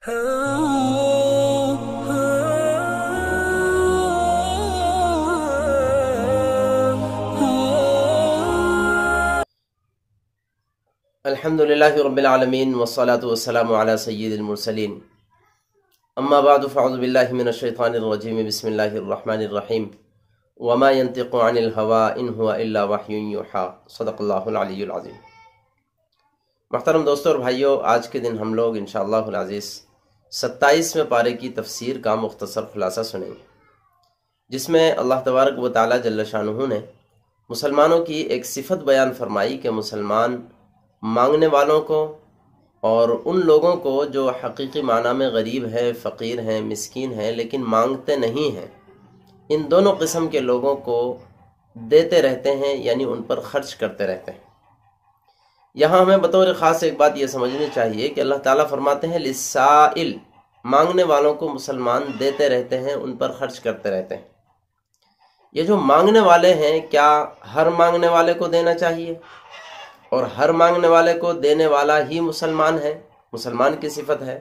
الحمدللہ رب العالمین والصلاة والسلام علی سید المرسلین اما بعد فاعوذ باللہ من الشیطان الرجیم بسم اللہ الرحمن الرحیم وما ينطق عن الهوى ان هو الا وحی یوحی صدق اللہ العلی العظیم۔ محترم دوستو اور بھائیو، آج کے دن ہم لوگ انشاءاللہ العزیز 27ویں پارے کی تفسیر کا مختصر خلاصہ سنیں گے، جس میں اللہ تبارک و تعالی جل شانہ نے مسلمانوں کی ایک صفت بیان فرمائی کہ مسلمان مانگنے والوں کو اور ان لوگوں کو جو حقیقی معنی میں غریب ہیں، فقیر ہیں، مسکین ہیں لیکن مانگتے نہیں ہیں، ان دونوں قسم کے لوگوں کو دیتے رہتے ہیں، یعنی ان پر خرچ کرتے رہتے ہیں۔ یہاں ہمیں بطور خاص ایک بات یہ سمجھنی چاہیے کہ اللہ تعالیٰ فرماتے ہیں للسائل، مانگنے والوں کو مسلمان دیتے رہتے ہیں، ان پر خرچ کرتے رہتے ہیں۔ یہ جو مانگنے والے ہیں، کیا ہر مانگنے والے کو دینا چاہیے اور ہر مانگنے والے کو دینے والا ہی مسلمان ہے، مسلمان کی صفت ہے؟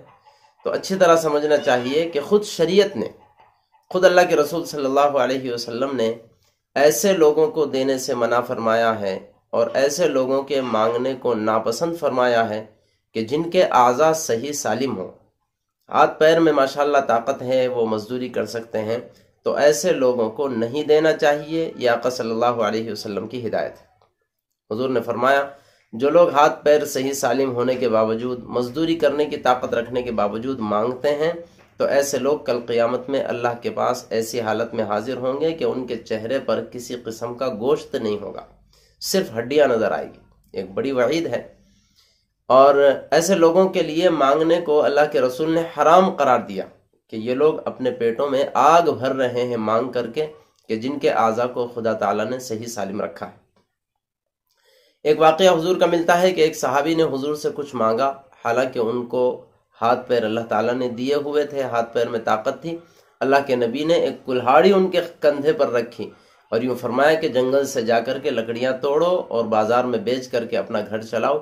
تو اچھی طرح سمجھنا چاہیے کہ خود شریعت نے، خود اللہ کے رسول صلی اللہ علیہ وسلم نے ایسے لوگوں کو دینے سے منع فرمایا ہے اور ایسے لوگوں کے مانگنے کو ناپسند فرمایا ہے کہ جن کے اعضاء صحیح سالم ہوں، ہاتھ پیر میں ماشاءاللہ طاقت ہے، وہ مزدوری کر سکتے ہیں، تو ایسے لوگوں کو نہیں دینا چاہیے۔ یہ آقا صلی اللہ علیہ وسلم کی ہدایت ہے۔ حضور نے فرمایا جو لوگ ہاتھ پیر صحیح سالم ہونے کے باوجود، مزدوری کرنے کی طاقت رکھنے کے باوجود مانگتے ہیں، تو ایسے لوگ کل قیامت میں اللہ کے پاس ایسی حالت میں حاضر ہوں گے کہ ان کے چہرے پر کسی قسم کا گوشت نہیں ہوگا، صرف ہڈیاں نظر آئے گی۔ ایک بڑی وعید ہے، اور ایسے لوگوں کے لیے مانگنے کو اللہ کے رسول نے حرام قرار دیا کہ یہ لوگ اپنے پیٹوں میں آگ بھر رہے ہیں مانگ کر کے، کہ جن کے اعضاء کو خدا تعالیٰ نے صحیح سالم رکھا ہے۔ ایک واقعہ حضور کا ملتا ہے کہ ایک صحابی نے حضور سے کچھ مانگا، حالانکہ ان کو ہاتھ پیر اللہ تعالیٰ نے دیے ہوئے تھے، ہاتھ پیر میں طاقت تھی۔ اللہ کے نبی نے ایک کلہاڑی ان کے کندھے پر رکھی اور یوں فرمایا کہ جنگل سے جا کر کے لکڑیاں توڑو اور بازار میں بیچ کر کے اپنا گھر چلاؤ،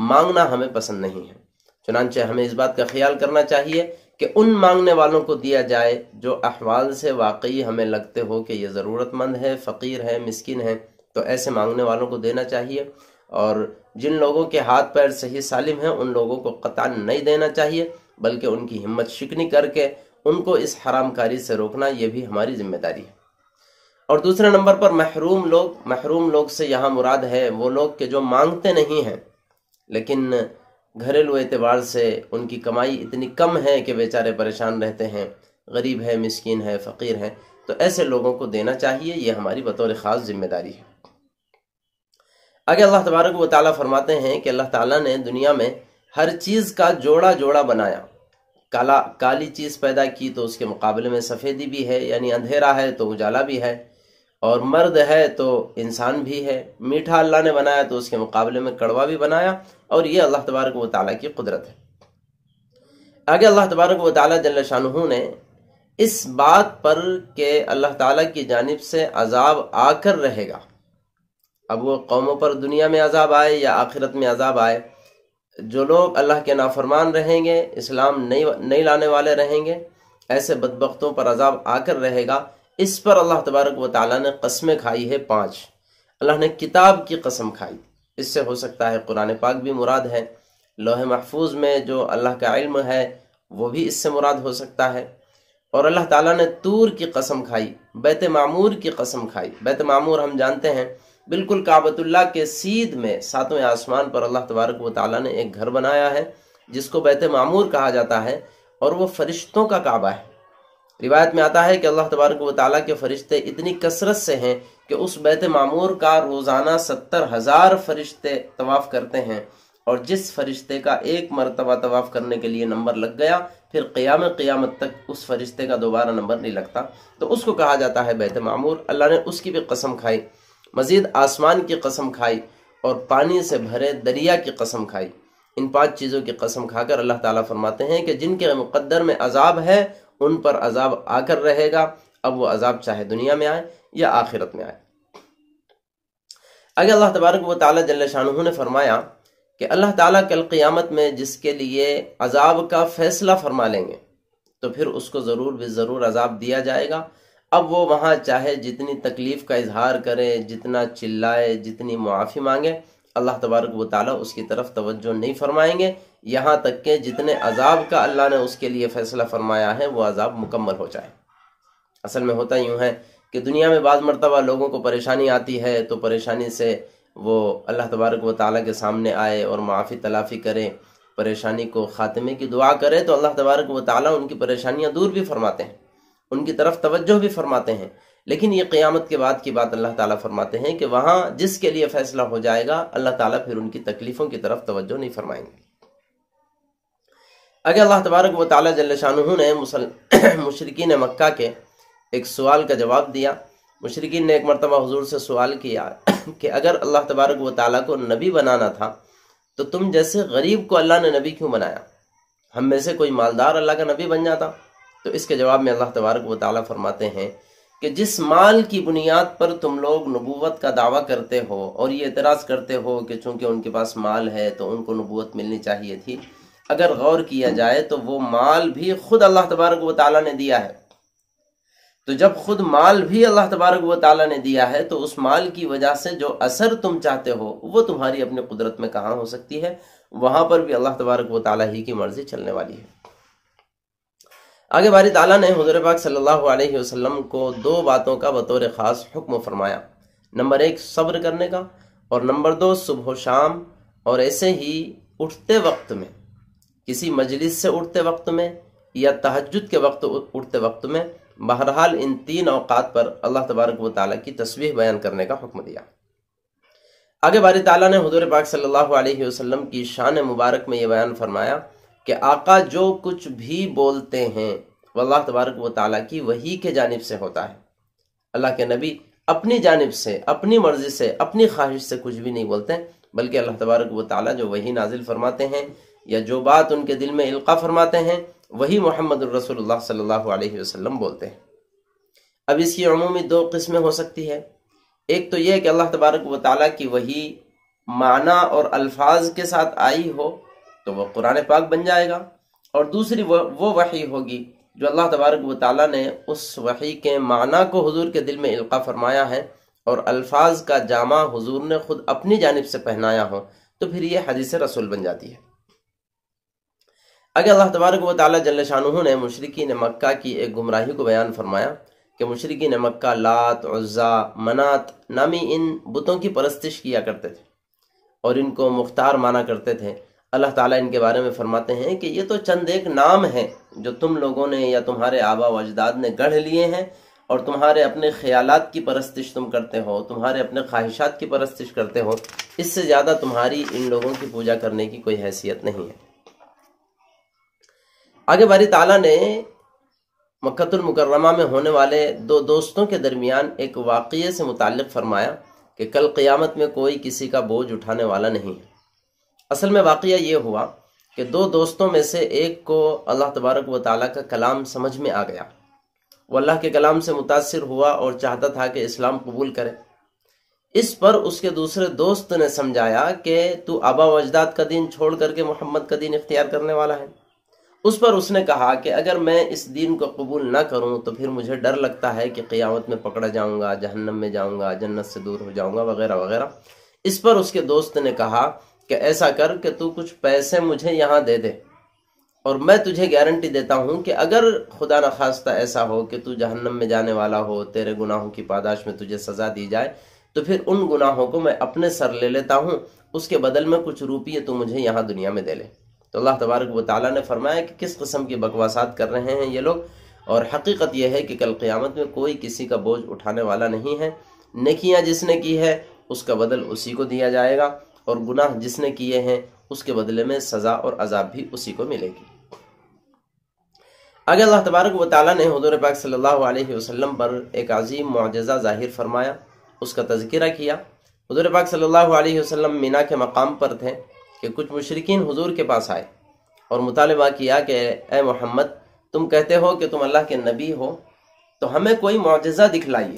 مانگنا ہمیں پسند نہیں ہے۔ چنانچہ ہمیں اس بات کا خیال کرنا چاہیے کہ ان مانگنے والوں کو دیا جائے جو احوال سے واقعی ہمیں لگتے ہو کہ یہ ضرورت مند ہے، فقیر ہے، مسکین ہے، تو ایسے مانگنے والوں کو دینا چاہیے، اور جن لوگوں کے ہاتھ پیر صحیح سالم ہیں ان لوگوں کو قطعاً نہیں دینا چاہیے، بلکہ ان کی ہمت شکنی کر کے ان کو اس حرام کاری سے روکنا یہ بھی ہماری ذمہ داری ہے۔ اور دوسرے نمبر پر محروم لوگ سے یہاں مراد ہے وہ لوگ کہ جو مانگتے نہیں ہیں لیکن گھریلو اعتبار سے ان کی کمائی اتنی کم ہے کہ بیچارے پریشان رہتے ہیں، غریب ہے، مسکین ہے، فقیر ہے، تو ایسے لوگوں کو دینا چاہیے، یہ ہماری بطور خاص ذمہ داری ہے۔ آگے اللہ تبارک و تعالیٰ فرماتے ہیں کہ اللہ تعالیٰ نے دنیا میں ہر چیز کا جوڑا جوڑا بنایا۔ کالی چیز پیدا کی تو اس کے مقابلے میں سفیدی بھی ہے، یعنی اندھیرا ہے تو اجالا بھی ہے، اور مرد ہے تو انسان بھی ہے۔ میٹھا اللہ نے بنایا تو اس کے مقابلے میں کڑوا بھی بنایا، اور یہ اللہ تبارک و تعالیٰ کی قدرت ہے۔ آگے اللہ تبارک و تعالیٰ جل شانہ نے اس بات پر کہ اللہ تعالیٰ کی جانب سے عذاب آ کر رہے گا، اب وہ قوموں پر دنیا میں عذاب آئے یا آخرت میں عذاب آئے، جو لوگ اللہ کے نافرمان رہیں گے، اسلام نہیں لانے والے رہیں گے، ایسے بدبختوں پر عذاب آ کر رہے گا۔ اس پر اللہ تبارک و تعالیٰ نے قسمیں کھائی ہے 5۔ اللہ نے کتاب کی قسم کھائی، اس سے ہو سکتا ہے قرآن پاک بھی مراد ہے، لوح محفوظ میں جو اللہ کا علم ہے وہ بھی اس سے مراد ہو سکتا ہے، اور اللہ تعالیٰ نے طور کی قسم کھائی، بیت معمور کی قسم کھائی۔ بیت معمور ہم جانتے ہیں بالکل کعبۃ اللہ کے سیدھ میں 7ویں آسمان پر اللہ تبارک و تعالیٰ نے ایک گھر بنایا ہے جس کو بیت معمور کہا جاتا ہے، اور وہ فرشتوں کا کعبہ ہے۔ روایت میں آتا ہے کہ اللہ تبارک و تعالیٰ کے فرشتے اتنی کثرت سے ہیں کہ اس بیت معمور کا روزانہ 70,000 فرشتے طواف کرتے ہیں، اور جس فرشتے کا ایک مرتبہ طواف کرنے کے لیے نمبر لگ گیا پھر قیامت تک اس فرشتے کا دوبارہ نمبر نہیں لگتا، تو اس کو کہا جاتا ہے بیت معمور۔ اللہ نے اس کی بھی قسم کھائی، مزید آسمان کی قسم کھائی، اور پانی سے بھرے دریا کی قسم کھائی۔ ان 5 چیزوں کی قسم کھا کر اللہ تعالیٰ فرماتے ہیں کہ جن کے مقدر میں عذاب ہے ان پر عذاب آ کر رہے گا، اب وہ عذاب چاہے دنیا میں آئے یا آخرت میں آئے۔ آگے اللہ تبارک و تعالیٰ جل شانہ نے فرمایا کہ اللہ تعالیٰ کل قیامت میں جس کے لیے عذاب کا فیصلہ فرما لیں گے تو پھر اس کو ضرور بھی ضرور عذاب دیا جائے گا۔ اب وہ وہاں چاہے جتنی تکلیف کا اظہار کرے، جتنا چلائے، جتنی معافی مانگے، اللہ تبارک و تعالیٰ اس کی طرف توجہ نہیں فرمائیں گے، یہاں تک کہ جتنے عذاب کا اللہ نے اس کے لیے فیصلہ فرمایا ہے وہ عذاب مکمل ہو جائے۔ اصل میں ہوتا یوں ہے کہ دنیا میں بعض مرتبہ لوگوں کو پریشانی آتی ہے تو پریشانی سے وہ اللہ تبارک و تعالیٰ کے سامنے آئے اور معافی تلافی کرے، پریشانی کو خاتمے کی دعا کرے تو اللہ تبارک و تعالیٰ ان کی پریشانیاں دور بھی فرماتے ہیں، ان کی طرف توجہ بھی فرماتے ہیں۔ لیکن یہ قیامت کے بعد کی بات اللہ تعالیٰ فرماتے ہیں کہ وہاں جس کے لیے فیصلہ ہو جائے گا اللہ تعالیٰ پھر ان کی تکلیفوں کی طرف توجہ نہیں فرمائیں گے۔ اگر اللہ تبارک و تعالیٰ جل شانہ نے مشرکین مکہ کے ایک سوال کا جواب دیا۔ مشرکین نے ایک مرتبہ حضور سے سوال کیا کہ اگر اللہ تبارک و تعالیٰ کو نبی بنانا تھا تو تم جیسے غریب کو اللہ نے نبی کیوں بنایا؟ ہم میں سے کوئی مالدار اللہ کا نبی بن جاتا۔ تو اس کے جواب میں اللہ تبارک و تعالیٰ فرماتے ہیں کہ جس مال کی بنیاد پر تم لوگ نبوت کا دعویٰ کرتے ہو اور یہ اعتراض کرتے ہو کہ چونکہ ان کے پاس مال ہے تو ان کو نبوت ملنی چاہیے تھی، اگر غور کیا جائے تو وہ مال بھی خود اللہ تبارک و تعالیٰ نے دیا ہے۔ تو جب خود مال بھی اللہ تبارک و تعالیٰ نے دیا ہے تو اس مال کی وجہ سے جو اثر تم چاہتے ہو وہ تمہاری اپنی قدرت میں کہاں ہو سکتی ہے؟ وہاں پر بھی اللہ تبارک و تعالیٰ ہی کی مرضی چلنے والی ہے۔ آگے باری تعالیٰ نے حضور پاک صلی اللہ علیہ وسلم کو دو باتوں کا بطور خاص حکم فرمایا۔ نمبر 1 صبر کرنے کا، اور نمبر 2 صبح و شام، اور ایسے ہی اٹھتے وقت میں، کسی مجلس سے اٹھتے وقت میں یا تہجد کے وقت اٹھتے وقت میں، بہرحال ان 3 اوقات پر اللہ تبارک و تعالیٰ کی تسبیح بیان کرنے کا حکم دیا۔ آگے باری تعالیٰ نے حضور پاک صلی اللہ علیہ وسلم کی شان مبارک میں یہ بیان فرمایا کہ آقا جو کچھ بھی بولتے ہیں وہ اللہ تبارک و تعالیٰ کی وحی کے جانب سے ہوتا ہے۔ اللہ کے نبی اپنی جانب سے، اپنی مرضی سے، اپنی خواہش سے کچھ بھی نہیں بولتے، بلکہ اللہ تبارک و تعالیٰ جو وحی نازل فرماتے ہیں یا جو بات ان کے دل میں القا فرماتے ہیں وہی محمد الرسول اللہ صلی اللہ علیہ وسلم بولتے ہیں۔ اب اس کی عمومی 2 قسمیں ہو سکتی ہے۔ ایک تو یہ کہ اللہ تبارک و تعالیٰ کی وحی معنی اور الفاظ کے ساتھ آئی ہو تو وہ قرآن پاک بن جائے گا، اور دوسری وہ وحی ہوگی جو اللہ تبارک و تعالیٰ نے اس وحی کے معنی کو حضور کے دل میں القا فرمایا ہے اور الفاظ کا جامع حضور نے خود اپنی جانب سے پہنایا ہو، تو پھر یہ حدیث رسول بن جاتی ہے۔ اگر اللہ تبارک و تعالیٰ جل شانہ نے مشرکین مکہ کی ایک گمراہی کو بیان فرمایا کہ مشرکین مکہ لات، عزا، منات نامی ان بتوں کی پرستش کیا کرتے تھے اور ان کو مختار مانا کرتے تھے۔ اللہ تعالیٰ ان کے بارے میں فرماتے ہیں کہ یہ تو چند ایک نام ہیں جو تم لوگوں نے یا تمہارے آبا و اجداد نے گڑھ لیے ہیں، اور تمہارے اپنے خیالات کی پرستش تم کرتے ہو، تمہارے اپنے خواہشات کی پرستش کرتے ہو، اس سے زیادہ تمہاری ان لوگوں کی پوجا کرنے کی کوئی حیثیت نہیں ہے۔ آگے باری تعالیٰ نے مکہ المکرمہ میں ہونے والے 2 دوستوں کے درمیان ایک واقعے سے متعلق فرمایا کہ کل قیامت میں کوئی کسی کا بوجھ اٹھانے والا نہیں ہے۔ اصل میں واقعہ یہ ہوا کہ 2 دوستوں میں سے ایک کو اللہ تبارک و تعالیٰ کا کلام سمجھ میں آ گیا، وہ اللہ کے کلام سے متاثر ہوا اور چاہتا تھا کہ اسلام قبول کرے۔ اس پر اس کے دوسرے دوست نے سمجھایا کہ تو آبا و اجداد کا دین چھوڑ کر کے محمد کا دین اختیار کرنے والا ہے۔ اس پر اس نے کہا کہ اگر میں اس دین کو قبول نہ کروں تو پھر مجھے ڈر لگتا ہے کہ قیامت میں پکڑا جاؤں گا، جہنم میں جاؤں گا، جنت سے دور ہو جاؤں گا، وغیرہ وغیرہ۔ اس پر اس کے دوست نے کہا کہ ایسا کر کہ تو کچھ پیسے مجھے یہاں دے دے، اور میں تجھے گارنٹی دیتا ہوں کہ اگر خدا نخواستہ ایسا ہو کہ تو جہنم میں جانے والا ہو، تیرے گناہوں کی پاداش میں تجھے سزا دی جائے، تو پھر ان گناہوں کو میں اپنے سر لے لیتا ہوں، اس کے بدل میں کچھ روپیے تو مجھے یہاں دنیا میں دے لے۔ تو اللہ تبارک و تعالیٰ نے فرمایا کہ کس قسم کی بکواسات کر رہے ہیں یہ لوگ، اور حقیقت یہ ہے کہ کل قیامت میں کوئی کسی کا بوجھ اٹھانے والا نہیں ہے۔ نیکیاں جس نے کی ہے اس کا بدل اسی کو دیا جائے گا، اور گناہ جس نے کیے ہیں اس کے بدلے میں سزا اور عذاب بھی اسی کو ملے گی۔ آگے اللہ تبارک و تعالیٰ نے حضور پاک صلی اللہ علیہ وسلم پر ایک عظیم معجزہ ظاہر فرمایا، اس کا تذکرہ کیا۔ حضور پاک صلی اللہ علیہ وسلم مینا کے مقام پر تھے کہ کچھ مشرکین حضور کے پاس آئے اور مطالبہ کیا کہ اے محمد، تم کہتے ہو کہ تم اللہ کے نبی ہو، تو ہمیں کوئی معجزہ دکھلائیے۔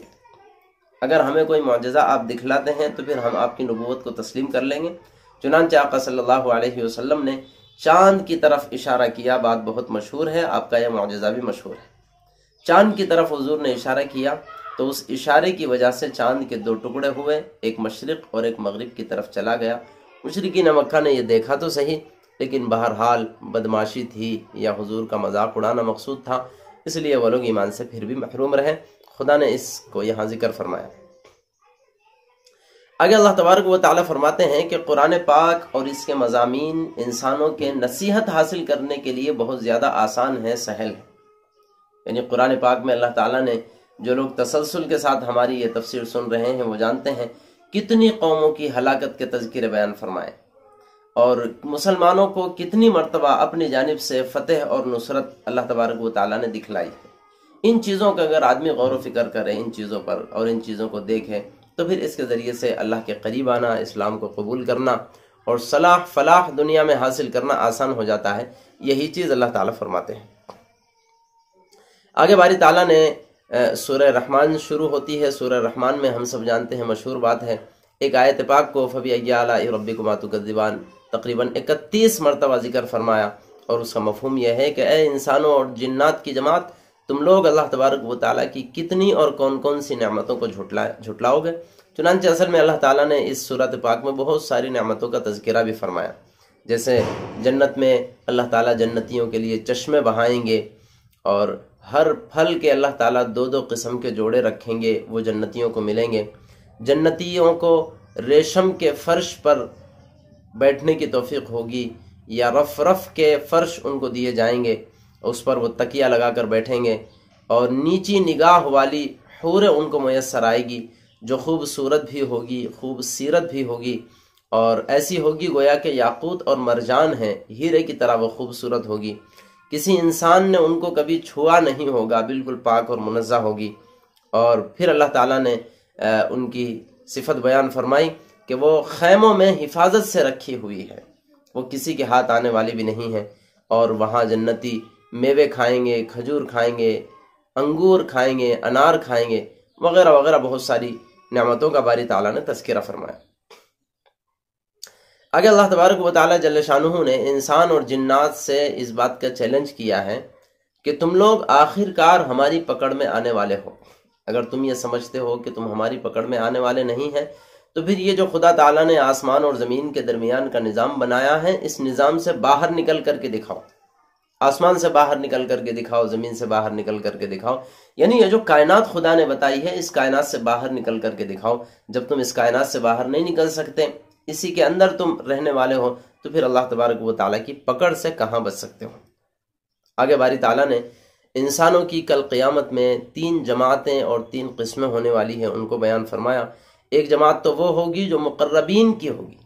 اگر ہمیں کوئی معجزہ آپ دکھلاتے ہیں تو پھر ہم آپ کی نبوت کو تسلیم کر لیں گے۔ چنانچہ آقا صلی اللہ علیہ وسلم نے چاند کی طرف اشارہ کیا، بات بہت مشہور ہے، آپ کا یہ معجزہ بھی مشہور ہے۔ چاند کی طرف حضور نے اشارہ کیا تو اس اشارے کی وجہ سے چاند کے دو ٹکڑے ہوئے، ایک مشرق اور ایک مغرب کی طرف چلا گیا۔ مشرقین مکہ نے یہ دیکھا تو صحیح، لیکن بہرحال بدماشی تھی یا حضور کا مذاق اڑانا مقصود تھا، اس لیے وہ لوگ ایمان سے پھر بھی محروم رہے۔ خدا نے اس کو یہاں ذکر فرمایا۔ آگے اللہ تبارک و تعالیٰ فرماتے ہیں کہ قرآن پاک اور اس کے مضامین انسانوں کے نصیحت حاصل کرنے کے لیے بہت زیادہ آسان ہے، سہل ہے۔ یعنی قرآن پاک میں اللہ تعالیٰ نے، جو لوگ تسلسل کے ساتھ ہماری یہ تفسیر سن رہے ہیں وہ جانتے ہیں کتنی قوموں کی ہلاکت کے تذکرے بیان فرمائے، اور مسلمانوں کو کتنی مرتبہ اپنی جانب سے فتح اور نصرت اللہ تبارک و تعالیٰ نے دکھلائی ہے۔ ان چیزوں کا اگر آدمی غور و فکر کرے، ان چیزوں پر اور ان چیزوں کو دیکھے، تو پھر اس کے ذریعے سے اللہ کے قریب آنا، اسلام کو قبول کرنا اور صلاح فلاح دنیا میں حاصل کرنا آسان ہو جاتا ہے۔ یہی چیز اللہ تعالیٰ فرماتے ہیں۔ آگے باری تعالیٰ نے سورہ رحمان شروع ہوتی ہے۔ سورہ رحمان میں ہم سب جانتے ہیں، مشہور بات ہے، ایک آیت پاک کو فَبِأَيِّ آلَاءِ رَبِّكُمَا تُكَذِّبَانِ تقریباً 31 مرتبہ ذکر فرمایا، اور اس کا مفہوم یہ ہے کہ اے انسانوں اور جنات کی جماعت، تم لوگ اللہ تبارک و تعالیٰ کی کتنی اور کون کون سی نعمتوں کو جھٹلاؤ گے۔ چنانچہ اصل میں اللہ تعالیٰ نے اس سورۃ پاک میں بہت ساری نعمتوں کا تذکرہ بھی فرمایا، جیسے جنت میں اللہ تعالیٰ جنتیوں کے لیے چشمے بہائیں گے، اور ہر پھل کے اللہ تعالیٰ 2 قسم کے جوڑے رکھیں گے، وہ جنتیوں کو ملیں گے۔ جنتیوں کو ریشم کے فرش پر بیٹھنے کی توفیق ہوگی، یا رف رف کے فرش ان کو دیے جائیں گے، اس پر وہ تکیہ لگا کر بیٹھیں گے، اور نیچی نگاہ والی حور ان کو میسر آئے گی، جو خوبصورت بھی ہوگی، خوبصیرت بھی ہوگی، اور ایسی ہوگی گویا کہ یاقوت اور مرجان ہیں، ہیرے کی طرح وہ خوبصورت ہوگی۔ کسی انسان نے ان کو کبھی چھوا نہیں ہوگا، بالکل پاک اور منزہ ہوگی۔ اور پھر اللہ تعالیٰ نے ان کی صفت بیان فرمائی کہ وہ خیموں میں حفاظت سے رکھی ہوئی ہے، وہ کسی کے ہاتھ آنے والی بھی نہیں ہے، اور وہاں جنتی میوے کھائیں گے، کھجور کھائیں گے، انگور کھائیں گے، انار کھائیں گے، وغیرہ وغیرہ، بہت ساری نعمتوں کا باری تعالیٰ نے تذکرہ فرمایا۔ آگے اللہ تبارک و تعالیٰ جل شانہ نے انسان اور جنات سے اس بات کا چیلنج کیا ہے کہ تم لوگ آخر کار ہماری پکڑ میں آنے والے ہو۔ اگر تم یہ سمجھتے ہو کہ تم ہماری پکڑ میں آنے والے نہیں ہیں، تو پھر یہ جو خدا تعالیٰ نے آسمان اور زمین کے درمیان کا نظام بنایا ہے، اس نظام سے باہر نکل کر کے دکھاؤ۔ آسمان سے باہر نکل کر کے دکھاؤ، زمین سے باہر نکل کر کے دکھاؤ، یعنی یہ جو کائنات خدا نے بتائی ہے، اس کائنات سے باہر نکل کر کے دکھاؤ۔ جب تم اس کائنات سے باہر نہیں نکل سکتے، اسی کے اندر تم رہنے والے ہو، تو پھر اللہ تبارک و تعالیٰ کی پکڑ سے کہاں بچ سکتے ہو۔ آگے باری تعالیٰ نے انسانوں کی کل قیامت میں 3 جماعتیں اور 3 قسمیں ہونے والی ہیں، ان کو بیان فرمایا۔ ایک جماعت تو وہ ہوگی جو مقربین کی ہوگی،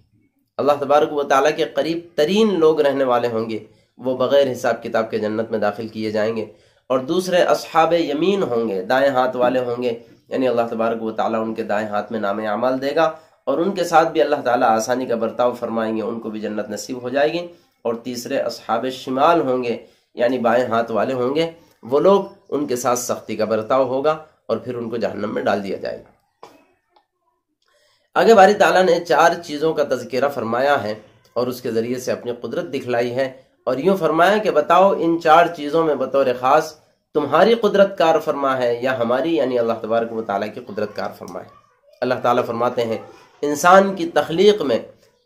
اللہ تبارک و تعالیٰ کے قریب ترین لوگ رہنے والے ہوں گے، وہ بغیر حساب کتاب کے جنت میں داخل کیے جائیں گے۔ اور دوسرے اصحاب یمین ہوں گے، دائیں ہاتھ والے ہوں گے، یعنی اللہ تبارک و تعالیٰ ان کے دائیں ہاتھ میں نام اعمال دے گا، اور ان کے ساتھ بھی اللہ تعالیٰ آسانی کا برتاؤ فرمائیں گے، ان کو بھی جنت نصیب ہو جائے گی۔ اور تیسرے اصحاب شمال ہوں گے، یعنی بائیں ہاتھ والے ہوں گے، وہ لوگ، ان کے ساتھ سختی کا برتاؤ ہوگا، اور پھر ان کو جہنم میں ڈال دیا جائے گا۔ آگے باری تعالیٰ نے 4 چیزوں کا تذکرہ فرمایا ہے، اور اس کے ذریعے سے اپنی قدرت دکھلائی ہے، اور یوں فرمایا کہ بتاؤ ان 4 چیزوں میں بطور خاص تمہاری قدرت کار فرما ہے یا ہماری، یعنی اللہ تبارک و تعالیٰ کی قدرت کار فرما ہے۔ اللہ تعالیٰ فرماتے ہیں انسان کی تخلیق میں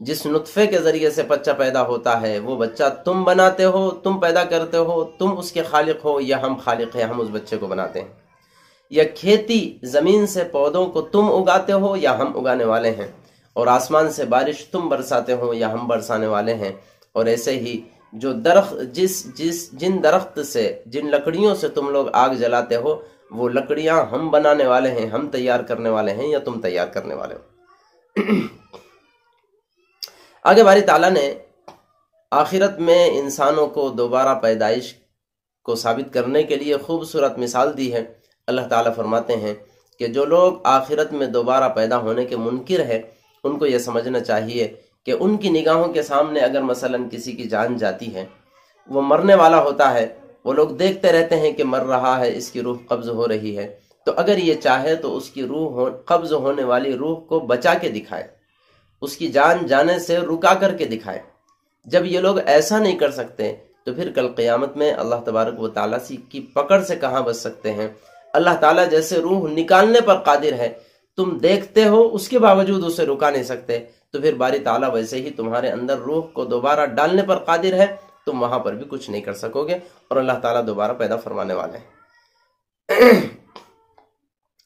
جس نطفے کے ذریعے سے بچہ پیدا ہوتا ہے، وہ بچہ تم بناتے ہو، تم پیدا کرتے ہو، تم اس کے خالق ہو یا ہم خالق ہیں، ہم اس بچے کو بناتے ہیں۔ یا کھیتی زمین سے پودوں کو تم اگاتے ہو یا ہم اگانے والے ہیں، اور آسمان سے بارش تم برساتے ہو یا ہم برسانے والے ہیں۔ اور ایسے ہی جو درخت جن درخت سے، جن لکڑیوں سے تم لوگ آگ جلاتے ہو، وہ لکڑیاں ہم بنانے والے ہیں، ہم تیار کرنے والے ہیں یا تم تیار کرنے والے ہو۔ آگے باری تعالیٰ نے آخرت میں انسانوں کو دوبارہ پیدائش کو ثابت کرنے کے لیے خوبصورت مثال دی ہے۔ اللہ تعالیٰ فرماتے ہیں کہ جو لوگ آخرت میں دوبارہ پیدا ہونے کے منکر ہیں، ان کو یہ سمجھنا چاہیے کہ ان کی نگاہوں کے سامنے اگر مثلاً کسی کی جان جاتی ہے، وہ مرنے والا ہوتا ہے، وہ لوگ دیکھتے رہتے ہیں کہ مر رہا ہے، اس کی روح قبض ہو رہی ہے، تو اگر یہ چاہے تو اس کی روح قبض ہونے والی روح کو بچا کے دکھائے، اس کی جان جانے سے رکا کر کے دکھائے۔ جب یہ لوگ ایسا نہیں کر سکتے تو پھر کل قیامت میں اللہ تبارک و تعالیٰ کی پکڑ سے کہاں بچ سکتے ہیں؟ اللہ تعالیٰ جیسے روح نکالنے پر قادر ہے، تم دیکھتے ہو اس کے باوجود اسے رکا نہیں سکتے، تو پھر باری تعالیٰ ویسے ہی تمہارے اندر روح کو دوبارہ ڈالنے پر قادر ہے، تم وہاں پر بھی کچھ نہیں کر سکو گے، اور اللہ تعالیٰ دوبارہ پیدا فرمانے والے ہیں۔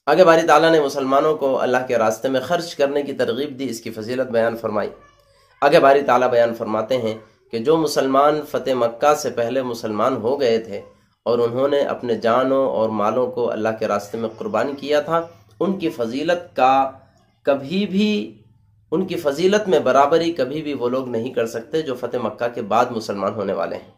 آگے باری تعالیٰ نے مسلمانوں کو اللہ کے راستے میں خرچ کرنے کی ترغیب دی، اس کی فضیلت بیان فرمائی۔ آگے باری تعالیٰ بیان فرماتے ہیں کہ جو مسلمان فتح مکہ سے پہلے مسلمان ہو گئے تھے اور انہوں نے اپنے جانوں اور مالوں کو اللہ کے راستے میں قربان کیا تھا، ان کی فضیلت میں برابری کبھی بھی وہ لوگ نہیں کر سکتے جو فتح مکہ کے بعد مسلمان ہونے والے ہیں۔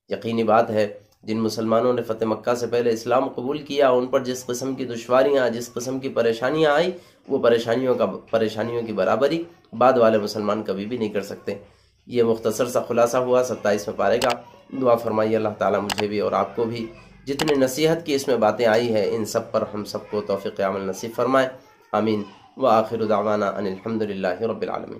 یقینی بات ہے جن مسلمانوں نے فتح مکہ سے پہلے اسلام قبول کیا، ان پر جس قسم کی دشواریاں، جس قسم کی پریشانیاں آئی، وہ پریشانیوں کی برابری بعد والے مسلمان کبھی بھی نہیں کر سکتے۔ یہ مختصر سا خلاصہ ہوا 27 میں پارے کا۔ دعا فرمائیے اللہ تعالیٰ مجھے بھی اور آپ کو بھی جتنی نصیحت کی اس میں باتیں آئی ہے، ان سب پر ہم سب کو توفیق عمل نصیب فرمائے، آمین۔ وآخر دعوانا ان الحمد للہ رب العالمین۔